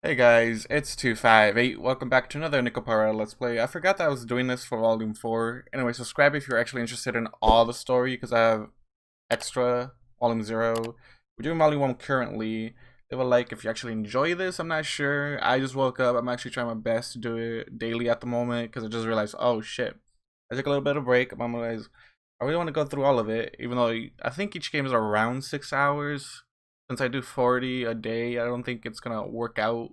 Hey guys, it's 258. Welcome back to another Nekopara Let's Play. I forgot that I was doing this for Volume 4. Anyway, subscribe if you're actually interested in all the story, because I have extra Volume 0. We're doing Volume 1 currently. Leave a like if you actually enjoy this. I'm not sure. I just woke up. I'm actually trying my best to do it daily at the moment, because I just realized, oh shit. I took a little bit of break. I'm realized I really want to go through all of it, even though I think each game is around 6 hours. Since I do 40 a day, I don't think it's gonna work out.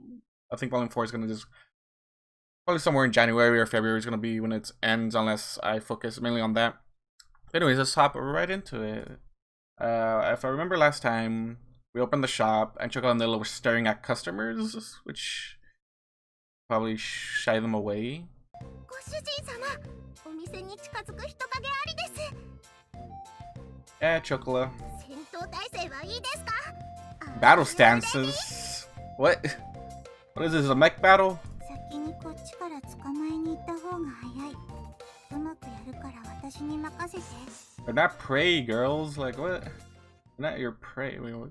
I think Volume 4 is gonna just probably somewhere in January or February is gonna be when it ends, unless I focus mainly on that. Anyways, let's hop right into it. If I remember last time, we opened the shop and Chocola Vanilla was staring at customers, which probably shy them away. Yeah, Chocola. Battle stances. What? What is this, a mech battle? They're not prey, girls. Like, what? They're not your prey. Wait, what?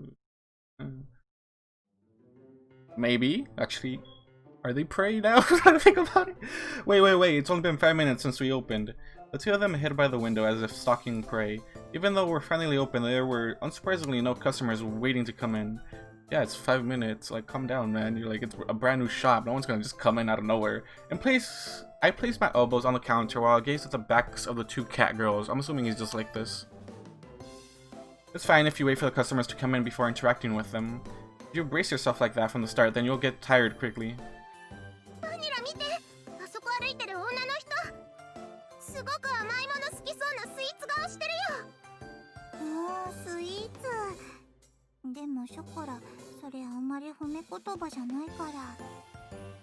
Maybe. Actually, are they prey now? I'm trying to think about it. Wait. It's only been 5 minutes since we opened. The two of them hid by the window as if stalking prey. Even though we're finally open, there were unsurprisingly no customers waiting to come in. Yeah, it's 5 minutes. Like, calm down, man. You're like, it's a brand new shop. No one's gonna just come in out of nowhere. I placed my elbows on the counter while I gazed at the backs of the two cat girls. I'm assuming he's just like this. It's fine if you wait for the customers to come in before interacting with them. If you brace yourself like that from the start, then you'll get tired quickly.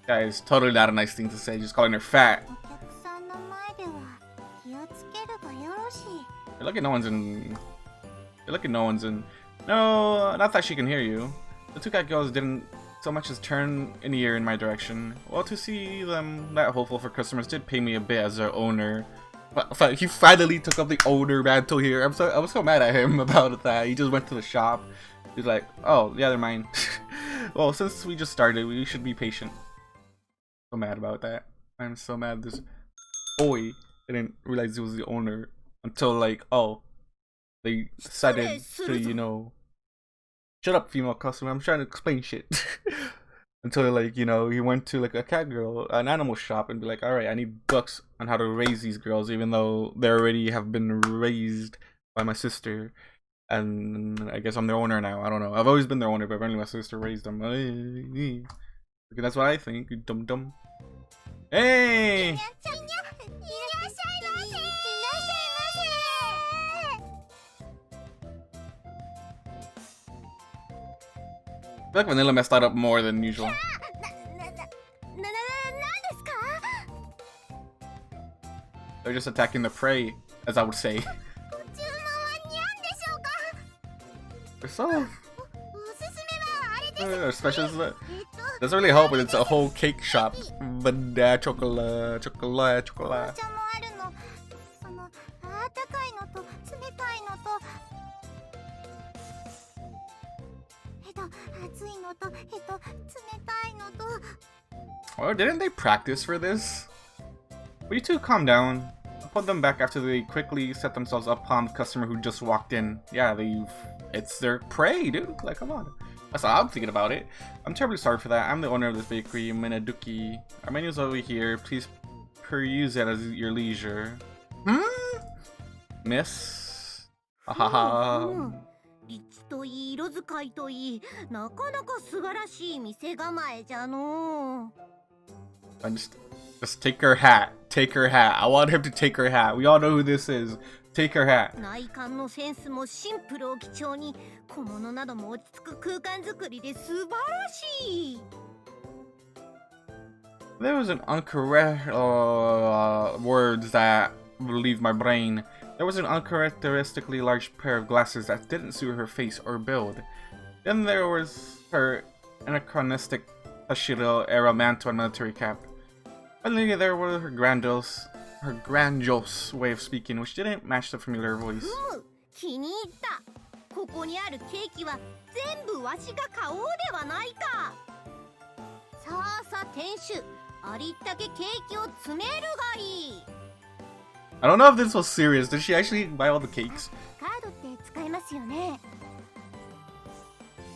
That is totally not a nice thing to say, just calling her fat. You're lucky no one's in. No, not that she can hear you. The two cat girls didn't so much as turn an ear in my direction. Well, to see them that hopeful for customers did pay me a bit as their owner. But he finally took up the owner mantle here. I was so mad at him about that. He just went to the shop. He's like, oh, yeah, they're mine. Well, since we just started, we should be patient. So mad about that. I'm so mad this boy didn't realize he was the owner until, like, oh, they decided to, you know, shut up, female customer, I'm trying to explain shit. Until, like, you know, he went to, like, a cat girl, an animal shop, and be like, alright, I need books on how to raise these girls, even though they already have been raised by my sister. And I guess I'm their owner now. I don't know. I've always been their owner, but apparently my sister raised them. Okay, that's what I think, you dum-dum. Hey! I feel like Vanilla messed that up more than usual. They're just attacking the prey, as I would say. They're so... special. Doesn't really help when it's a whole cake shop. Vanilla, chocolate. Oh, didn't they practice for this? Will you two calm down? I'll put them back after they quickly set themselves upon the customer who just walked in. Yeah, it's their prey, dude. Like, come on. That's how I'm thinking about it. I'm terribly sorry for that. I'm the owner of this bakery, Minaduki. Our menu's over here. Please peruse it at your leisure. Miss? Haha. Just take her hat. Take her hat. I want him to take her hat. We all know who this is. Take her hat. There was an incorrect words that leave my brain. There was an uncharacteristically large pair of glasses that didn't suit her face or build. Then there was her anachronistic Hashiro era mantle and military cap. Finally, there were her grandiose way of speaking, which didn't match the familiar voice. 気に入った。ここにあるケーキは全部わしが買おうではないか。I don't know if this was serious. Did she actually buy all the cakes?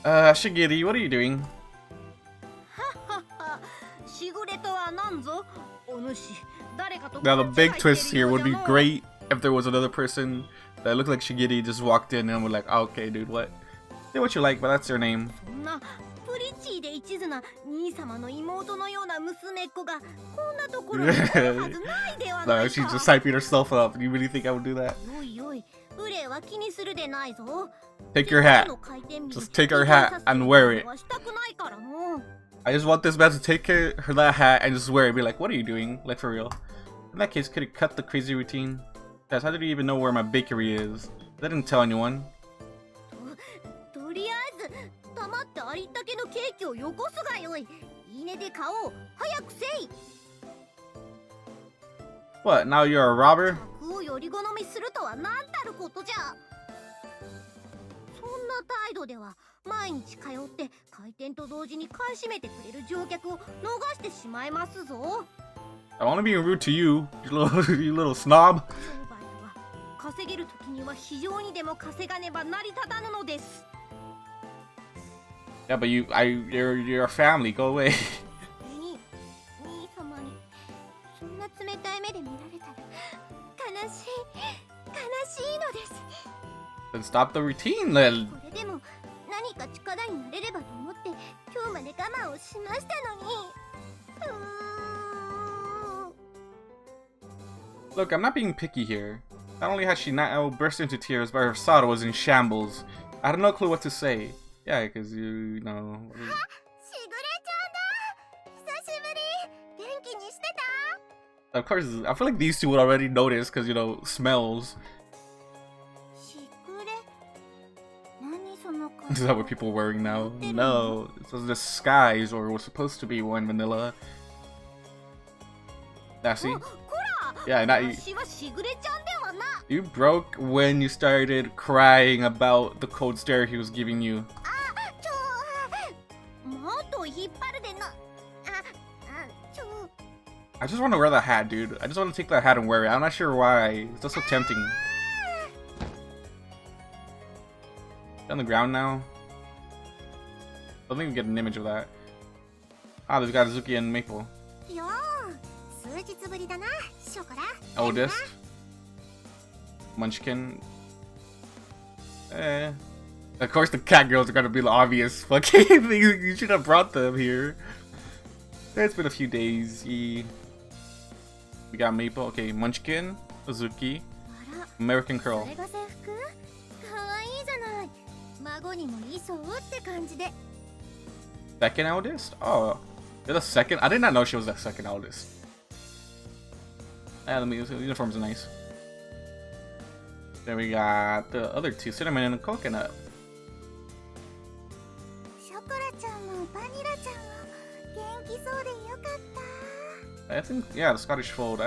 Shigure, what are you doing? Now the big twist here would be great if there was another person that looked like Shigure just walked in and we're like, oh, okay, dude, what? Say what you like, but that's her name. No, she's just hyping herself up. You really think I would do that? Take your hat. Just take her hat and wear it. I just want this man to take that hat and just wear it. Be like, what are you doing? Like, for real. In that case, could it cut the crazy routine? Guys, how did you even know where my bakery is? I didn't tell anyone. What, now you're a robber? I'm only being rude to you, you little snob. Yeah, but you're a family. Go away. Then stop the routine, then. Look, I'm not being picky here. Not only has she now burst into tears, but her sado was in shambles. I had no clue what to say. Yeah, because you know. Of course, I feel like these two would already notice because, you know, smells. Is that what people are wearing now? No, it's a disguise, or was supposed to be one, Vanilla. Now, see? Yeah, not you. You broke when you started crying about the cold stare he was giving you. I just want to wear that hat, dude. I just want to take that hat and wear it. I'm not sure why. It's just so tempting. On the ground now. I don't think we get an image of that. Ah, there's got Azuki and Maple. Oldest. Munchkin. Of course the cat girls are gonna be the obvious fucking thing. You should have brought them here. It's been a few days. We got Maple. Okay, Munchkin, Azuki, American Curl. Second eldest? Oh, you're the second? I did not know she was the second eldest. The uniforms are nice. Then we got the other two, Cinnamon and Coconut. I think, yeah, the Scottish Fold.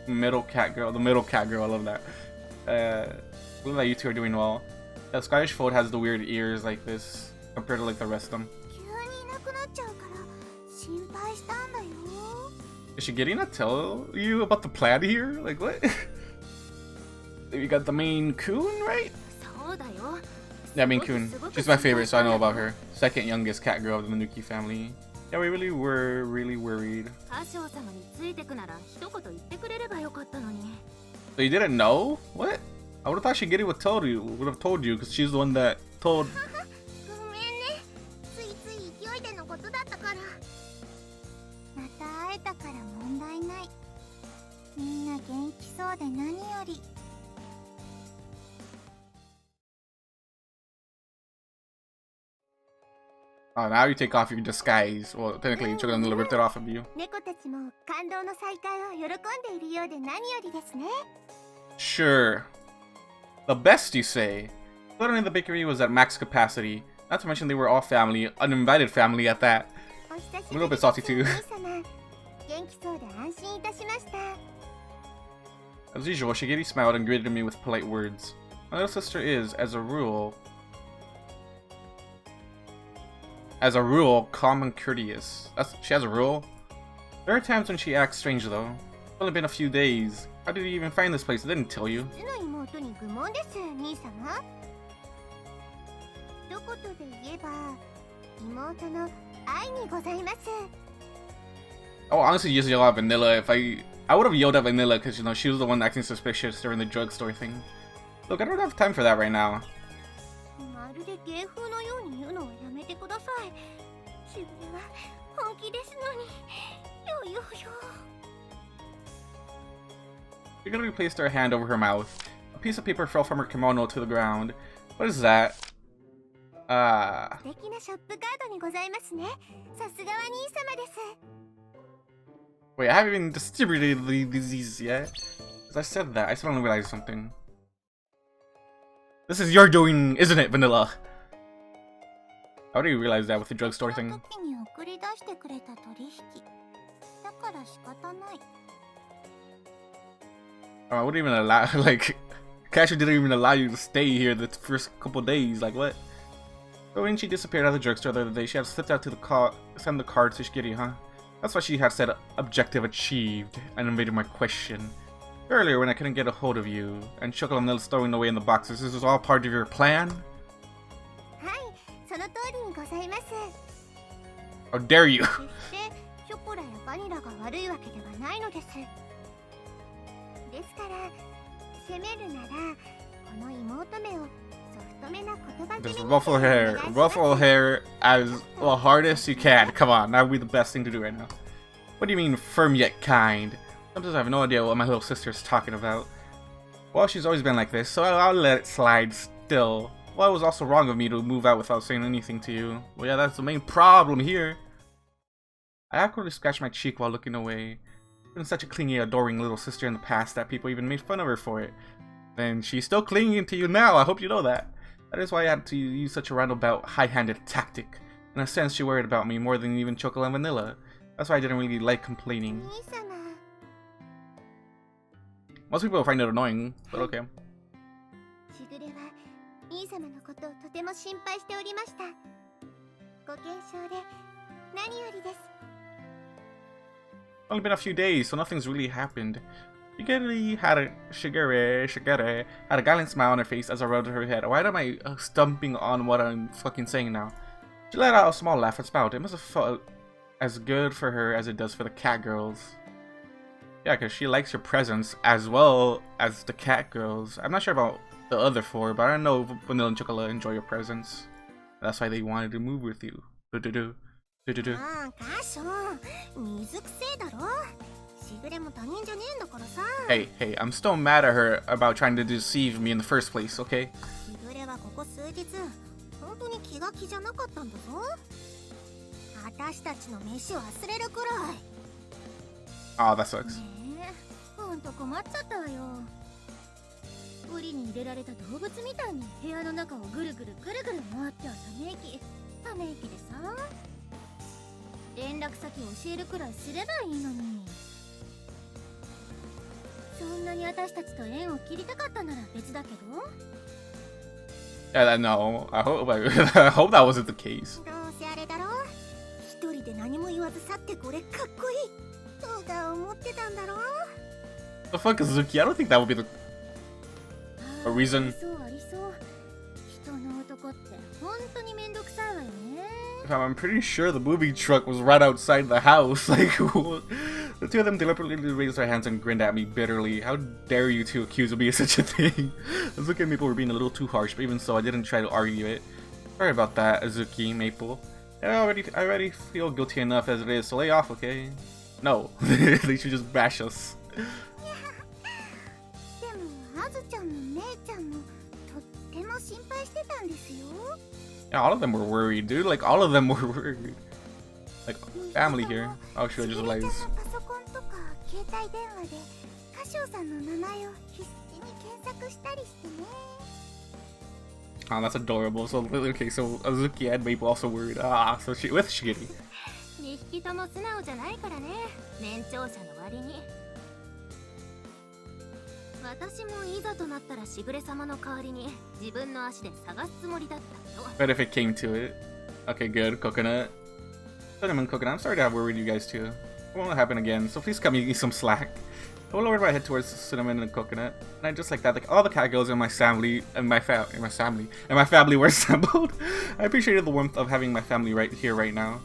Middle cat girl. The middle cat girl, I love that. Love that you two are doing well. The Scottish Fold has the weird ears like this compared to like the rest of them. Is she getting to tell you about the plan here? Like what? You got the main coon, right? Yeah, main coon. She's my favorite, so I know about her. Second youngest cat girl of the Minaduki family. Yeah, we really were worried. So you didn't know? What? I would have thought Shigure would have told you, because she's the one that told. Oh, now you take off your disguise. Well, technically, Chocola Vanilla ripped it off of you. Sure. The best, you say? Literally, the bakery was at max capacity. Not to mention they were all family, uninvited family at that. A little bit salty too. As usual, Shigure smiled and greeted me with polite words. My little sister is, as a rule, calm and courteous. She has a rule? There are times when she acts strange though. It's only been a few days. How did you even find this place? I didn't tell you. 実の妹に愚問です兄様。一言で言えば妹の愛にございます。 Oh, honestly, just yell at Vanilla. If I would have yelled at Vanilla because you know she was the one acting suspicious during the drugstore thing. Look, I don't have time for that right now. まるで芸風のように言うのはやめてください。しぐれは本気ですのに。よよよ。 Shigure replaced her hand over her mouth. A piece of paper fell from her kimono to the ground. What is that? 素敵なショップカードにございますね。さすがは兄様です。 Wait, I haven't even distributed these yet. Because I said that, I suddenly realized something. This is your doing, isn't it, Vanilla? How do you realize that with the drugstore thing? 時に送り出してくれた取引。だから仕方ない。 I wouldn't even allow, like, Kashou didn't even allow you to stay here the first couple days, like what? So when she disappeared at the drugstore the other day, she had slipped out to the car, send the card to Shigure, huh? That's why she had said objective achieved and invaded my question. Earlier when I couldn't get a hold of you, and Chocola Vanilla's throwing away in the boxes, this was all part of your plan? はい、その通りにございます。 How dare you! 決してショコラやバニラが悪いわけではないのです。ですから、責めるなら、この妹めをソフトめな言葉 Just 尻に ruffle hair as well, hard as you can. Come on, that would be the best thing to do right now. What do you mean, firm yet kind? Sometimes I have no idea what my little sister's talking about. Well, she's always been like this, so I'll let it slide still. Well, it was also wrong of me to move out without saying anything to you. Well, yeah, that's the main problem here. I awkwardly scratched my cheek while looking away. She's been such a clingy, adoring little sister in the past that people even made fun of her for it. And she's still clinging to you now, I hope you know that. That is why I had to use such a roundabout, high-handed tactic. In a sense, she worried about me more than even Chocola Vanilla. That's why I didn't really like complaining. 兄様。 Most people find it annoying, but okay. しぐれは兄様のことをとても心配しておりました。ご健勝で何よりです。 Only been a few days, so nothing's really happened. Shigure had a gallant smile on her face as I rubbed her head. Why am I stumping on what I'm fucking saying now? She let out a small laugh and smiled. It must have felt as good for her as it does for the catgirls. Yeah, because she likes your presence as well as the catgirls. I'm not sure about the other four, but I know Vanilla and Chocola enjoy your presence. That's why they wanted to move with you. Do-do-do. Do-do-do. ああ、カショ水くせえだろ。しぐれも他人じゃねえんだからさ。Hey, I'm still mad at her about trying to deceive me in the first place, okay? しぐれはここ数日、本当に気が気じゃなかったんだぞ。私たちの飯を忘れるくらい。Oh, that sucks. ねえ、ほんと困っちゃったわよ。檻に入れられた動物みたいに部屋の中をぐるぐるぐるぐる回ってはため息でさ。連絡先教えるくらいすればいいのに。そんなに私たちと縁を切りたかったなら別だけど。Yeah, no, I hope that wasn't the case. どうせあれだろ。一人で何も言わず去ってこれかっこいい。とか思ってたんだろ。 The fuck is Azuki? I don't think that would be the a reason. そうありそう。人の男って本当にめんどくさいわよね。I'm pretty sure the moving truck was right outside the house. Like, the two of them deliberately raised their hands and grinned at me bitterly. How dare you two accuse me of such a thing? Azuki and Maple were being a little too harsh, but even so, I didn't try to argue it. Sorry about that, Azuki, Maple. I already feel guilty enough as it is, so lay off, okay? No, they should just bash us. でも、あずちゃんも姉ちゃんもとっても心配してたんですよ。 Yeah, all of them were worried, dude. Like, all of them were worried. Like, family here. Oh, should I just realize? パソコンとか携帯電話でカショウさんの名前を必死に検索したりしてね。 Oh, that's adorable. So, okay, so Azuki and Maple also worried. Ah, so she with Shigure. 2匹とも素直じゃないからね。年長者の割に。私もいざとなったらしぐれ様の代わりに自分の足で探すつもりだったよ。 But if it came to it. Okay, good. Coconut. Cinnamon Coconut. I'm sorry to have worried you guys too. It won't happen again, so please cut me some slack. I will lower my head towards cinnamon and coconut, and I just like that. Like all the catgirls in my family were assembled. I appreciated the warmth of having my family right here, right now.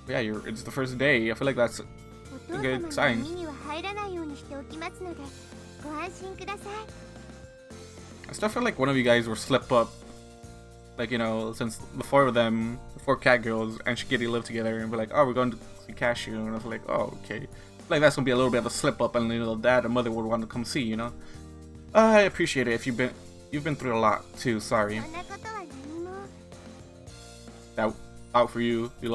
But yeah, it's the first day. I feel like that's a good sign. I still feel like one of you guys will slip up. Like, you know, since the four catgirls and Shigure live together, and be like, oh, we're going to see Kashou, and I was like, oh, okay. Like that's gonna be a little bit of a slip up, and you know, dad and mother would want to come see, you know. I appreciate it. If you've been through a lot too. Sorry. Out for you, you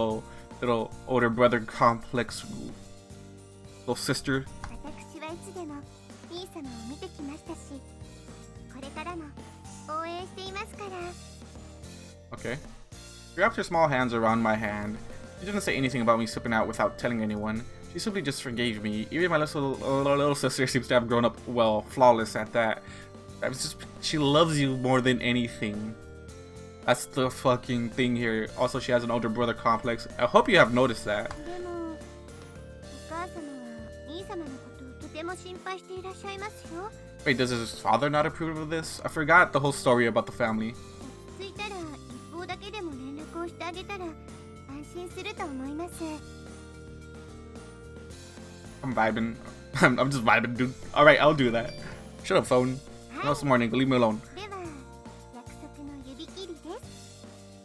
little older brother complex, little sister. Okay. She wrapped her small hands around my hand. She didn't say anything about me slipping out without telling anyone. She simply just forgave me. Even my little sister seems to have grown up, well, flawless at that. She loves you more than anything. That's the fucking thing here. Also, she has an older brother complex. I hope you have noticed that. Wait, does his father not approve of this? I forgot the whole story about the family. I'm vibing. I'm just vibing, dude. Alright, I'll do that. Shut up, phone. No, it's morning. Leave me alone.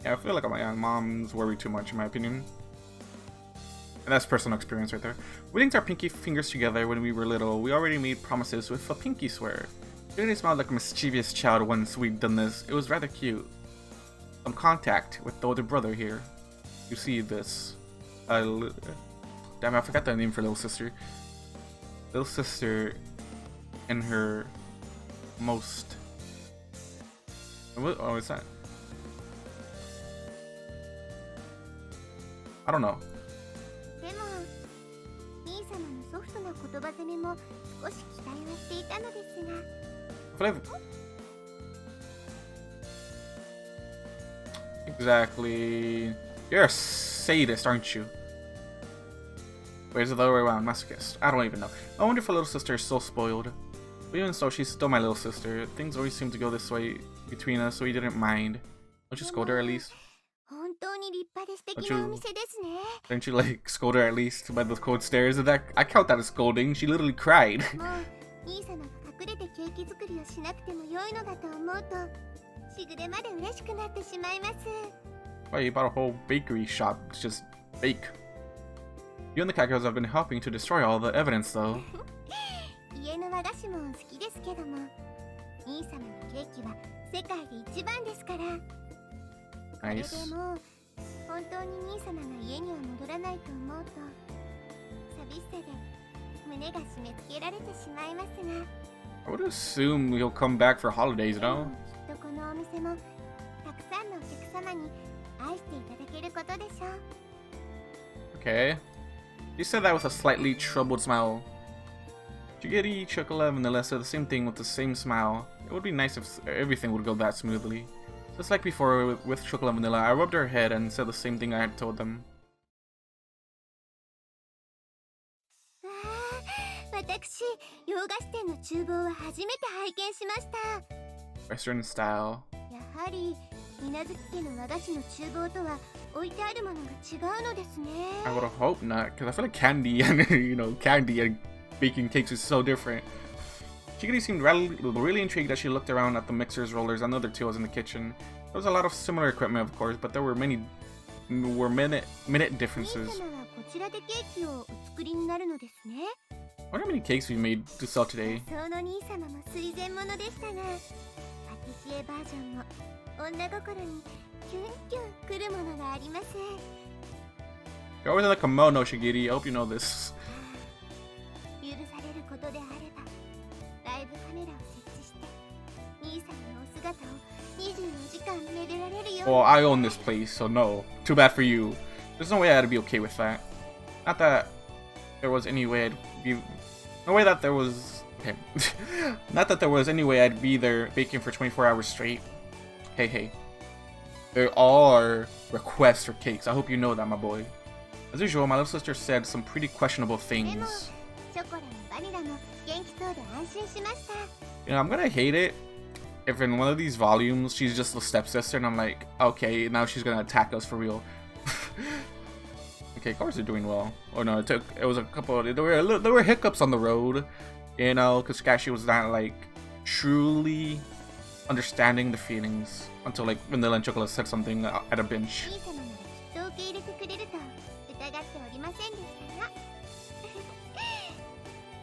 Yeah, I feel like my mom's worried too much, in my opinion. And that's personal experience right there. We linked our pinky fingers together when we were little. We already made promises with a pinky swear. She really smiled like a mischievous child once we'd done this. It was rather cute. Some contact with the older brother here. You see this. Damn, I forgot the name for little sister. Little sister in her most... What? Oh, what's that? I don't know. Exactly. You're a sadist, aren't you? Wait, is it the other way around? Masochist. I don't even know. My wonderful little sister is so spoiled. But even so, she's still my little sister. Things always seem to go this way between us, so he didn't mind. Don't you scold her at least? Don't you like scold her at least by the cold stares? Of that, I count that as scolding. She literally cried. Why, you bought a whole bakery shop. It's just bake. You and the catgirls have been helping to destroy all the evidence, though. Nice. I would assume he'll come back for holidays, no? Okay. You said that with a slightly troubled smile. Shigure, Chocola Vanilla said the same thing with the same smile. It would be nice if everything would go that smoothly. Just like before with Chocola Vanilla, I rubbed her head and said the same thing I had told them. Western style. I would hope not, because I feel like candy and candy and baking cakes is so different. Shigure seemed really intrigued as she looked around at the mixers, rollers, and other tools in the kitchen. There was a lot of similar equipment, of course, but there were minute differences. I wonder how many cakes we made to sell today. You're always in the kimono, Shigure. I hope you know this. Well, I own this place, so no. Too bad for you. There's no way I'd be okay with that. Not that there was any way I'd be... No way that there was... Okay. Not that there was any way I'd be there baking for 24 hours straight. Hey. There are requests for cakes. I hope you know that, my boy. As usual, my little sister said some pretty questionable things. You know, I'm gonna hate it if in one of these volumes she's just the stepsister and I'm like, okay, now she's gonna attack us for real. Okay, cars are doing well. Oh no, it was a couple. There were hiccups on the road, you know, because Kashou was not like truly understanding the feelings until like Vanilla and Chocola said something at a bench.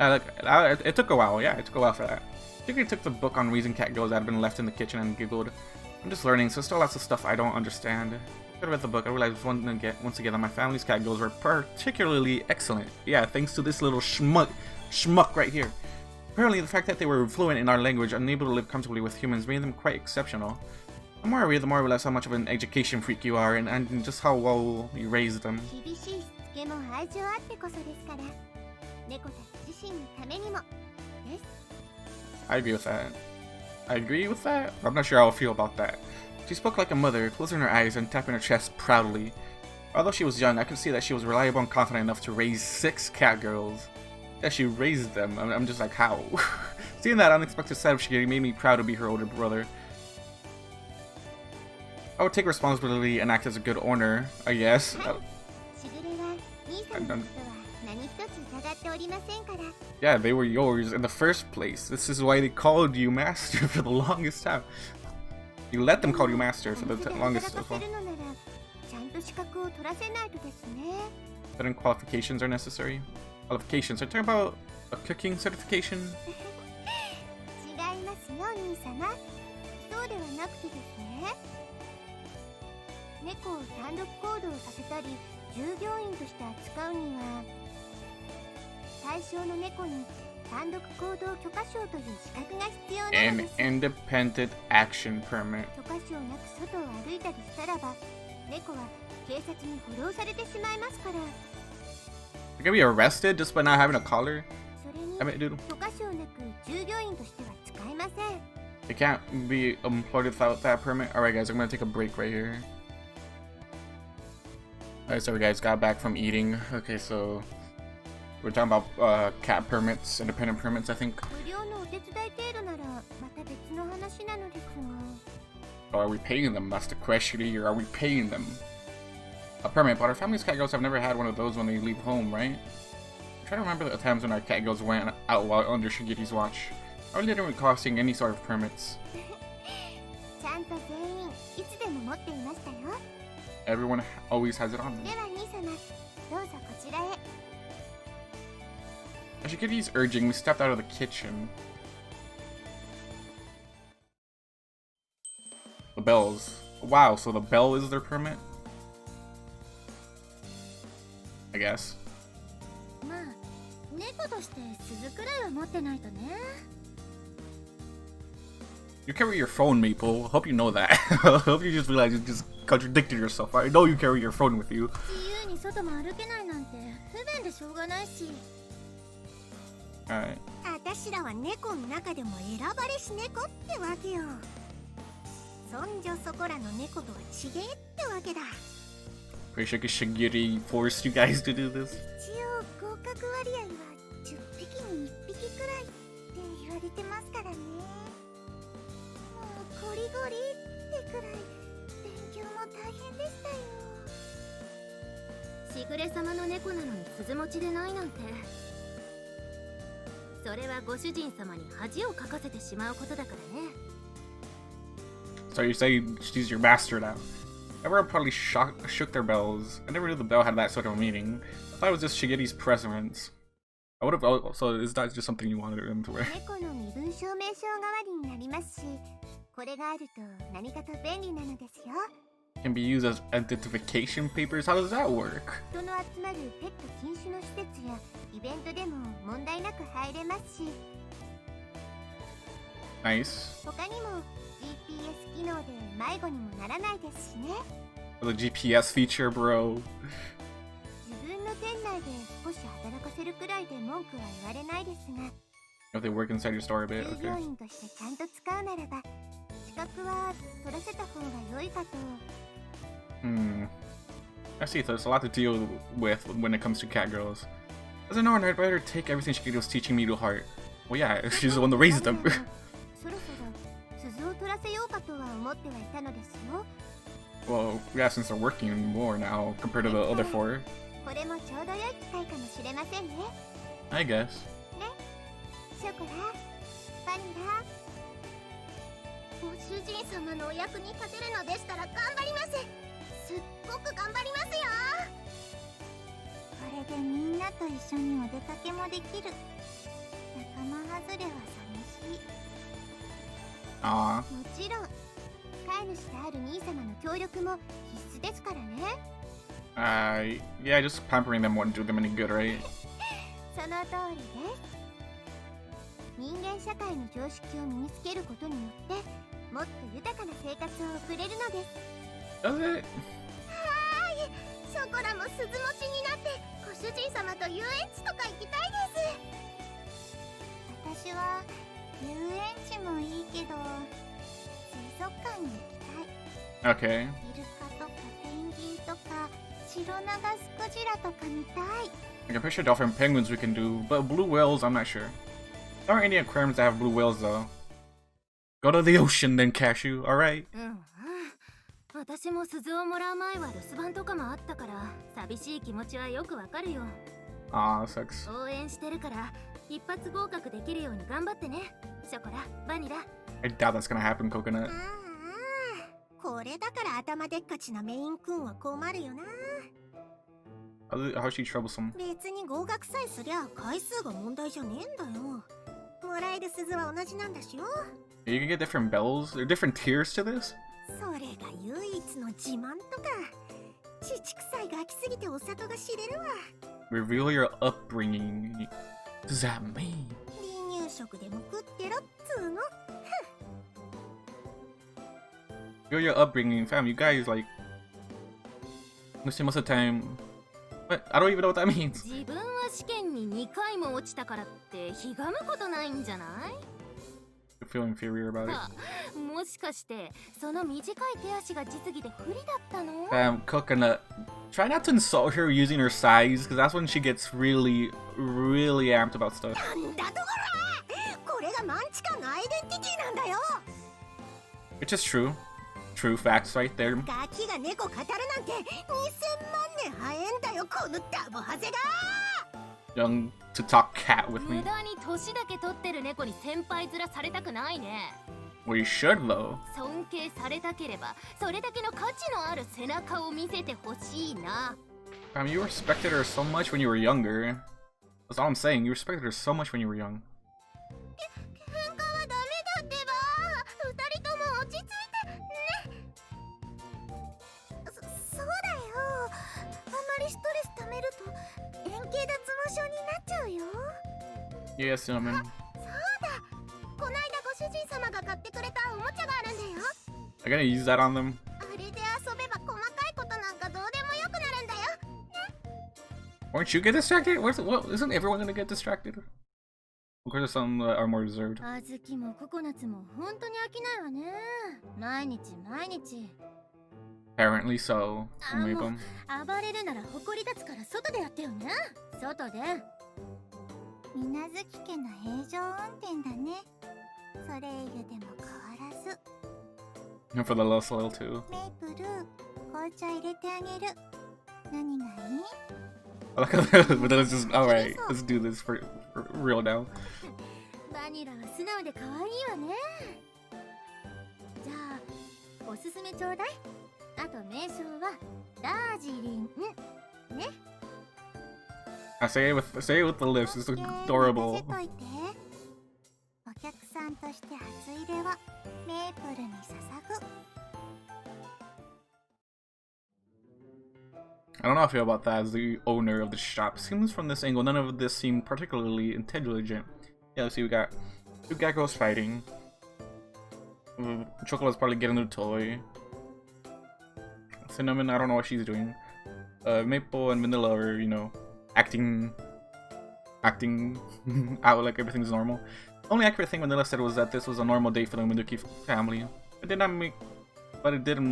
It took a while, yeah, it took a while for that. Shigure took the book on raising catgirls that had been left in the kitchen and giggled. I'm just learning, so still lots of stuff I don't understand. After I read the book, I realized once again that my family's catgirls were particularly excellent. Yeah, thanks to this little schmuck right here. Apparently, the fact that they were fluent in our language and able to live comfortably with humans made them quite exceptional. The more I read, the more I realize how much of an education freak you are and just how well you raised them. I agree with that. I agree with that? I'm not sure how I feel about that. She spoke like a mother, closing her eyes and tapping her chest proudly. Although she was young, I could see that she was reliable and confident enough to raise 6 catgirls. Yeah, she raised them. I'm just like, how? Seeing that unexpected side of Shigure made me proud to be her older brother. I would take responsibility and act as a good owner, I guess. Yeah, they were yours in the first place. This is why they called you master for the longest time. You let them call you master for the longest as well. Certain qualifications are necessary. Qualifications? Are you talking about a cooking certification? An independent action permit. You're gonna be arrested just by not having a collar? I mean, dude. You can't be employed without that permit. Alright guys, I'm gonna take a break right here. Alright, sorry guys, got back from eating. Okay, so we're talking about cat permits, independent permits, I think. Oh, are we paying them? That's the question here. Are we paying them? A permit, but our family's catgirls have never had one of those when they leave home, right? I'm trying to remember the times when our catgirls went out while under Shigeru's watch. I really didn't recall seeing any sort of permits. Everyone always has it on them. As Shigeru's urging, we stepped out of the kitchen. The bells. Wow, so the bell is their permit? I guess. You carry your phone, Maple. Hope you know that. Hope you just realize you just contradicted yourself. I know you carry your phone with you. Alright. Pretty sure Shigure forced you guys to do this. So you say she's your master now. Everyone probably shook their bells. I never knew the bell had that sort of meaning. I thought it was just Shigeru's presence. I would have also, is that just something you wanted him to wear? Can be used as identification papers? How does that work? Nice. Oh, the GPS feature, bro. If they work inside your store a bit, okay. I see, so it's a lot to deal with when it comes to catgirls. As I know, I'd better take everything Shigure was teaching me to heart. Well, yeah, she's the one that raised them. Well, yeah, since they're working more now compared to the other four. I guess. ショコラ、バニラ。ご主人様のお役に立てるのでしたら頑張ります。すっごく頑張りますよ。これでみんなと一緒にお出かけもできる。仲間外れは寂しい。ああ。もちろん、飼い主である兄様の協力も必須ですからね。Yeah, just pampering them won't do them any good, right? その通りです。人間社会の常識を身につけることによってもっと豊かな生活を送れるのです。Does it? はーい、ショコラも鈴持ちになってご主人様と遊園地とか行きたいです。私は遊園地もいいけど水族館に行きたい。 Okay. イルカとかペンギンとかシロナガスクジラとか見たい。 Like, I'm pretty sure dolphin penguins we can do, but blue whales, I'm not sure. There aren't any aquariums that have blue whales though. Go to the ocean then, Kashou, alright? 私も鈴をもらう前は留守番とかもあったから寂しい気持ちはよくわかるよ。Aw, sucks. 応援してるから一発合格できるように頑張ってね。ショコラ、バニラ。 I doubt that's gonna happen, Coconut. これだから頭でっかちなメインくんは困るよな。 How's she troublesome? 別に合格さえすりゃ回数が問題じゃねえんだよ。もらえる鈴は同じなんだしよ。 You can get different bells? There are different tiers to this? それが唯一の自慢とか。乳臭いガキすぎてお里が知れるわ。 Reveal your upbringing. What does that mean? 離乳食でも食ってろっつーの。 Reveal your upbringing, fam. You guys, like... most of the time... What? I don't even know what that means. 自分は試験に2回も落ちたからってひがむことないんじゃない？ I feel inferior about it. もしかしてその短い手足が実技で不利だったの？ Coconut, try not to insult her using her size, because that's when she gets really, really amped about stuff. なんだとこら！これがマンチカンのアイデンティティなんだよ。 Which is true. True facts right there. ガキが猫語るなんて2000万年早いんだよ、このダボハゼが。 Young to talk cat with 無 me. 駄に年だけ取ってる猫に先輩面されたくないね。 Well, you should, though. 尊敬されたければそれだけの価値のある背中を見せてほしいな。 You respected her so much when you were younger. That's all I'm saying. You respected her so much when you were young. 喧嘩はダメだってば。二人とも落ち着いてね。そうだよ。あまりストレス溜めると円形脱毛症になっちゃうよ。 Yeah, cinnamon. そうだ。こないだご主人様が買ってくれたおもちゃがあるんだよ。 I gotta use that on them. あれで遊べば細かいことなんかどうでもよくなるんだよ。 Won't you get distracted? What, isn't everyone gonna get distracted? Of course, some are more reserved. あずきもココナッツも本当に飽きないわね。毎日毎日。 Apparently so. もう Maybe. 暴れるなら誇り立つから外でやってよね。外で。水無月家の平常運転だね。ソレイユでも変わらず。 And for the little Soleil too. メイプル、紅茶入れてあげる。何がいい？ I like how but let's just alright. Let's do this for real now. バニラは素直で可愛いわね。じゃあおすすめちょうだい。あと名称はダージリンね。 I say it with the lips. It's adorable. お客さんとして初入れはメープルに捧ぐ。 I don't know how I feel about that as the owner of the shop. Seems from this angle, none of this seemed particularly intelligent. Yeah, let's see, we got two geckos fighting. Chocola's probably getting a new toy. Cinnamon, I don't know what she's doing. Maple and Vanilla are, you know, acting out like everything's normal. The only accurate thing Vanilla said was that this was a normal day for the Minaduki family. It didn't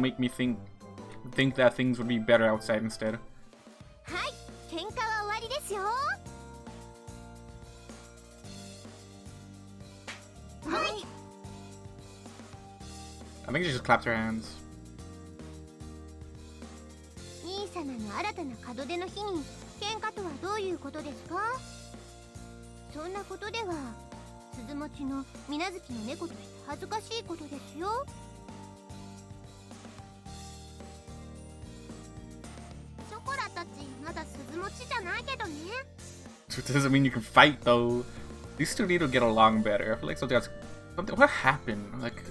make me think think that things would be better outside instead. はい、喧嘩は終わりですよ。はい。 I think she just clapped her hands. 兄様の新たな門出の日に喧嘩とはどういうことですか？そんなことでは鈴持ちの水無月の猫として恥ずかしいことですよ。ショコラたちまだ鈴持ちじゃないけどね。It doesn't mean you can fight though. These two need to get along better. I feel like something. What happened? Like,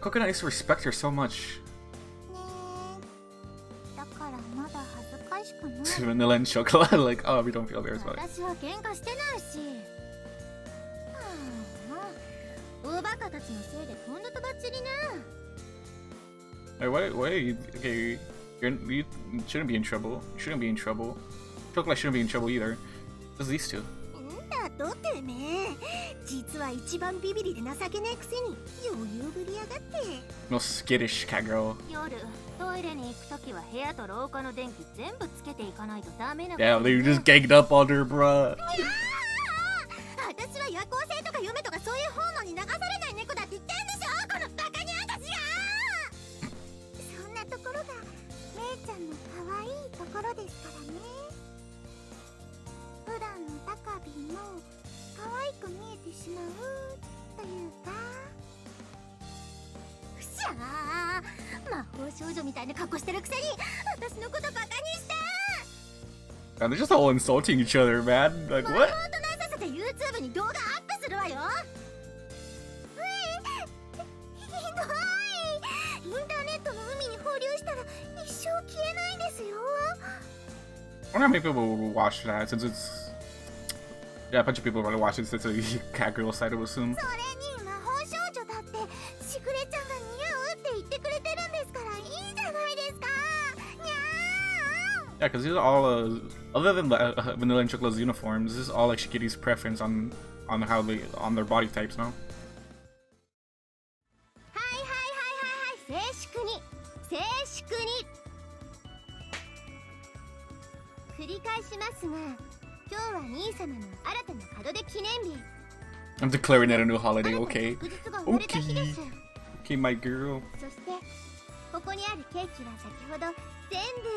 Coconut used to respect her so much. だからまだ恥ずかしくない。Vanilla and Chocola, like, oh, we don't feel very about it. 私は喧嘩してないし。大バカたちのせいで今度とばっちりね。Hey, what? Okay, you shouldn't be in trouble. You shouldn't be in trouble. Chocola shouldn't be in trouble either. Just these two. だとてめえ、実は一番ビビリで情けないくせに余裕ぶりやがって。No skittish cat girl. 夜トイレに行くときは部屋と廊下の電気全部つけていかないとダメな。Yeah, they just ganged up on her, bruh. 私は夜行性とか夢とかそういう本能に流されない猫だって言ってんでしょ、このバカに私が。そんなところがめいちゃんの可愛いところですからね。普段のタカビンも可愛く見えてしまうというか。ふしゃー、魔法少女みたいな格好してるくせに私のことバカにして。 And they're just all insulting each other, man. Like, what? YouTube に動画アップするわよ。ひどい。インターネットの海に放流したら一生消えないですよ。I wonder how many people will watch that since it's. Yeah, a bunch of people will watch it since it's a cat girl site, I would assume. それに魔法少女だってしぐれちゃんが似合うって言ってくれてるんですからいいじゃないですか。にゃー。 Yeah, because these are all, other than Vanilla and Chocola's uniforms, this is all like Shigire's preference on how they on their body types, no? 静粛に静粛に。繰り返しますが、今日は兄様の新たな門出記念日。 I'm declaring it a new holiday, okay? Okay. Okay, my girl. そしてここにあるケーキは先ほど全部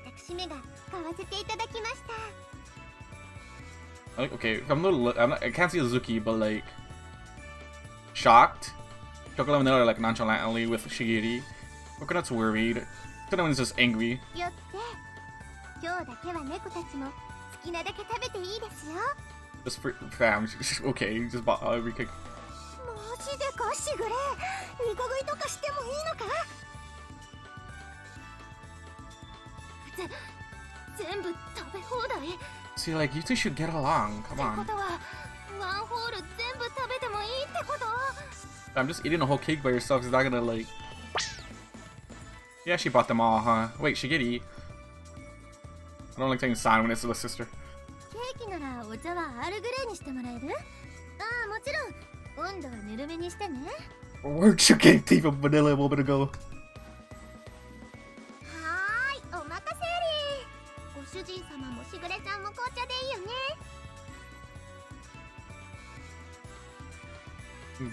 私めが買わせていただきました。 Okay, I can't see Azuki, but like shocked. Chocola Vanilla like nonchalantly with Shigure. Coconut's worried. Coconut is just angry. よって今日だけは猫たちも好きなだけ食べていいですよ。 Just for fam, okay, just bought every cake. マジでかしぐれ、ニコ食いとかしてもいいのか。全部食べ放題。 See, like you two should get along. Come って on. ことはワンホール全部食べてもいいってこと。 I'm just eating a whole cake by yourself. It's not gonna like. Yeah, she bought them all, huh? Wait, Shigure. I don't like taking sign when it's with a sister. ケーキならお茶はアールグレーにしてもらえる？ああ、もちろん温度はぬるめにしてね。 Weren't you getting tea from Vanilla a moment ago? はーい、お任せあれ。ご主人様もしぐれちゃんも紅茶でいいよね。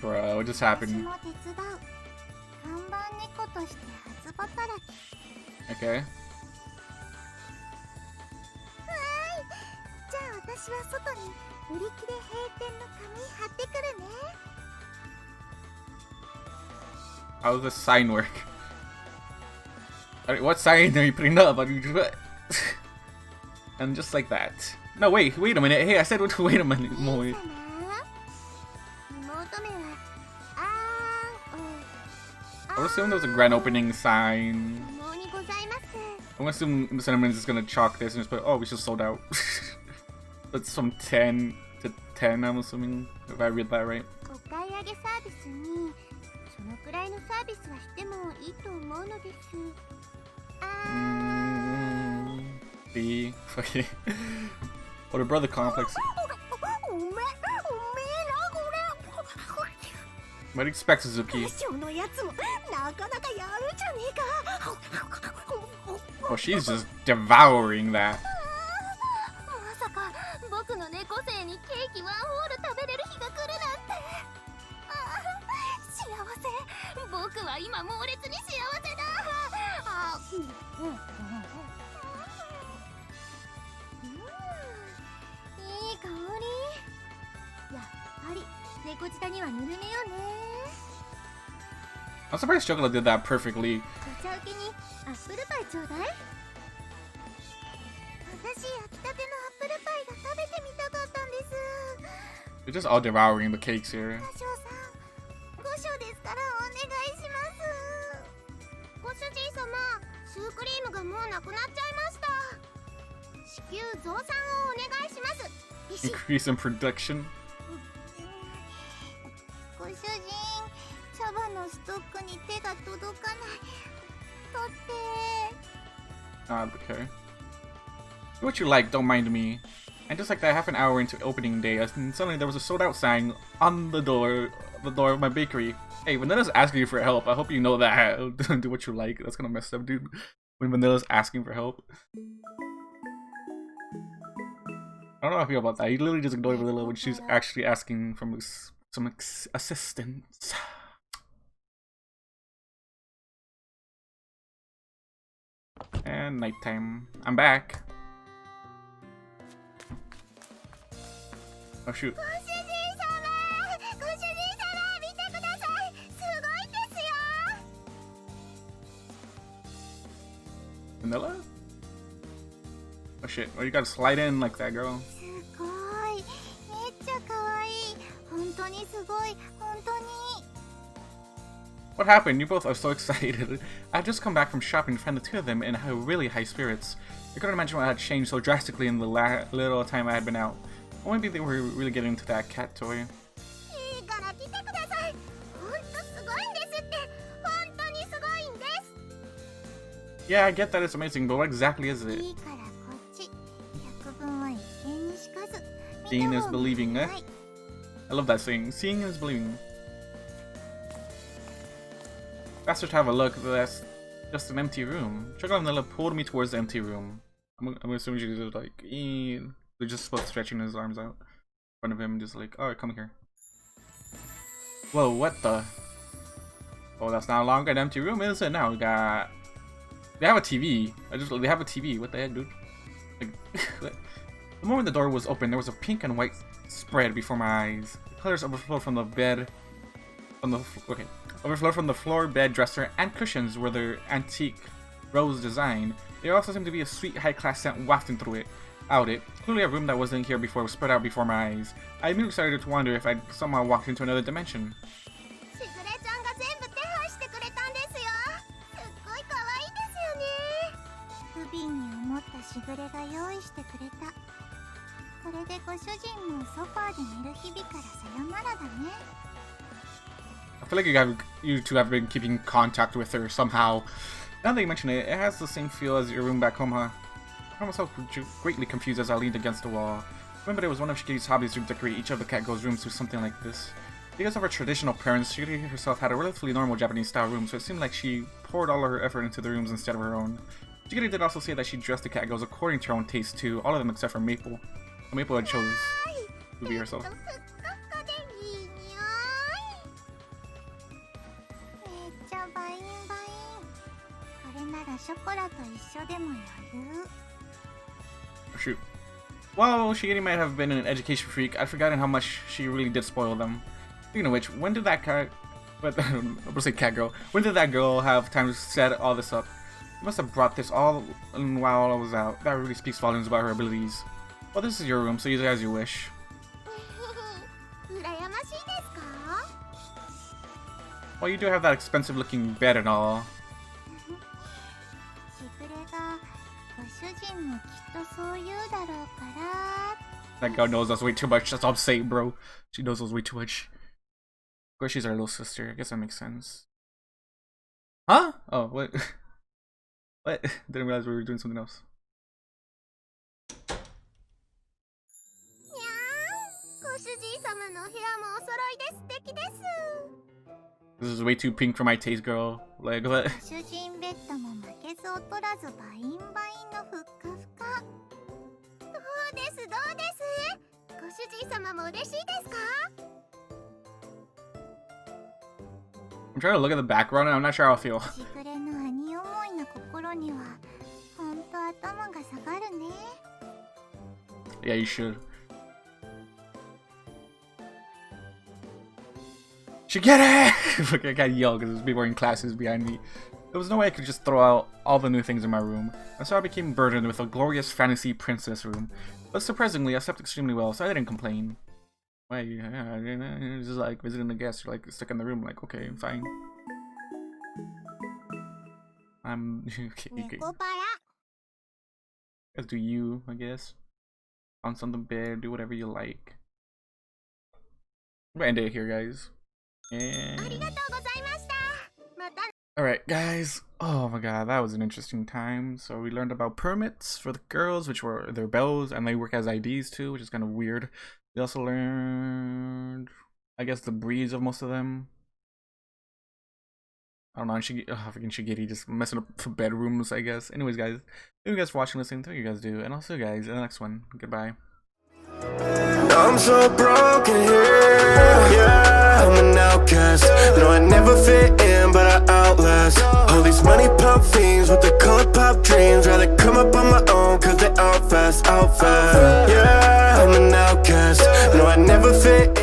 Bro, what just happened? 私も手伝う。看板猫として初働き。 Okay. はい。じゃあ私は外に売り切れ閉店の紙貼ってくるね。 How does this sign work? What sign are you putting up? And just like that. No, wait a minute. Hey, I said wait a minute. 妹めはI would assume there's a grand opening sign. 無謀にございます。 I'm gonna assume Cinnamon is just gonna chalk this and just put, oh, we just sold out. That's from 10 to 10, I'm assuming, if I read that right. お買い上げサービスにそのくらいのサービスはしてもいいと思うのです。B. Okay. What a brother complex. Might expect Azuki. Oh, she's just devouring that. まさか僕の猫生にケーキワンホール食べれる日が来るなんて。幸せ。僕は今猛烈に幸せだ。いい香り。やっぱり猫舌にはぬるめよね。 I'm surprised Chocola did that perfectly. お茶受けにアップルパイちょうだい。私焼きたてのアップルパイが食べてみたかったんです。 They're just all devouring the cakes here. カショウさん、ご賞ですからお願いします。ご主人様、シュークリームがもうなくなっちゃいました。至急増産をお願いします。 Increase in production. ご主人、茶葉のストックに手が届かない。取って。 Okay. Do what you like, don't mind me. And just like that, half an hour into opening day, and suddenly there was a sold out sign on the door of my bakery. Hey, Vanilla's asking you for help. I hope you know that. Do what you like. That's kind of messed up, dude. When Vanilla's asking for help. I don't know how I feel about that. You literally just ignore Vanilla when she's actually asking for some assistance. And nighttime. I'm back. Oh shoot. ご主人様、ご主人様、見てください。すごいですよ。 Vanilla? Oh shit. Well, you gotta slide in like that, girl. すごい。めっちゃ可愛い。本当にすごい。本当に。 What happened? You both are so excited. I had just come back from shopping to find the two of them in really high spirits. I couldn't imagine what had changed so drastically in the little time I had been out. Or maybe they were really getting into that cat toy. いいから来てください。本当すごいんですって。本当にすごいんです。 Yeah, I get that it's amazing, but what exactly is it? いいからこっち。百聞は一見にしかず。 Seeing is believing, eh? I love that saying. Seeing is believing. Faster to have a look, that's just an empty room. Chocola Vanilla pulled me towards the empty room. I'm assuming she's just like, they're just both stretching his arms out in front of him, just like, alright, come here. Whoa, what the? Oh, that's no longer an empty room, is it? Now we got. They have a TV. They have a TV. What the heck, dude? Like, the moment the door was open, there was a pink and white spread before my eyes. The colors overflowed from the bed. Overflowed from the floor, bed, dresser, and cushions were their antique rose design. There also seemed to be a sweet, high-class scent wafting through it. Clearly a room that wasn't here before was spread out before my eyes. I immediately started to wonder if I'd somehow walked into another dimension. しぐれちゃんが全部手配してくれたんですよ。すっごい可愛いですよね。不憫に思ったしぐれが用意してくれた。これでご主人もソファーで寝る日々からさよならだね。 I feel like you two have been keeping contact with her somehow. Now that you mention it, it has the same feel as your room back home, huh? I found myself greatly confused as I leaned against the wall. Remember, it was one of Shigeru's hobbies to decorate each of the catgirls' rooms with something like this. Because of her traditional parents, Shigure herself had a relatively normal Japanese-style room, so it seemed like she poured all of her effort into the rooms instead of her own. Shigure did also say that she dressed the catgirls according to her own taste too, all of them except for Maple. Maple had chose to be herself. ショコラと一緒でもやる。 Shoot. Well, Shigure might have been an education freak. I'd forgotten how much she really did spoil them. Speaking of which, when did that cat... I'm gonna say cat girl. When did that girl have time to set all this up? She must have brought this all in while I was out. That really speaks volumes about her abilities. Well, this is your room, so use it as you wish. Well, you do have that expensive-looking bed and all. That girl knows us way too much. That's all I'm saying, bro. She knows us way too much. Of course, she's our little sister. I guess that makes sense. Huh? Oh, what? What? Didn't realize we were doing something else. This is way too pink for my taste, girl. Like, what? 主人ベッドも負けず劣らずバインバインのふっかふか。どうですどうです？ご主人様も嬉しいですか？ I'm trying to look at the background and I'm not sure how I feel. しぐれの兄思いの心にはほんと頭が下がるね。 Yeah, you should. Shigure! Look, I got yelled because there's people in classes behind me. There was no way I could just throw out all the new things in my room, and so I became burdened with a glorious fantasy princess room. But surprisingly, I slept extremely well, so I didn't complain. Wait, yeah, just like visiting the guests, you're like stuck in the room, like, okay, fine. I'm okay. Nekopara. Guys, do you, I guess. Bounce on the bed, do whatever you like. I'm gonna end it here, guys. And... Alright, guys. Oh my god, that was an interesting time. So we learned about permits for the girls, which were their bells, and they work as IDs too, which is kind of weird. We also learned, I guess, the breeds of most of them. I don't know, freaking Shigure just messing up for bedrooms, I guess. Anyways, guys, thank you guys for watching, listening. Thank you guys do, and I'll see you guys in the next one. Goodbye. I'm so broken here, yeah, I'm an outcast. No, I never fit in, but I outlast all these money pop fiends with the color pop dreams. Rather come up on my own, cause they out fast, yeah, I'm an outcast. No, I never fit in.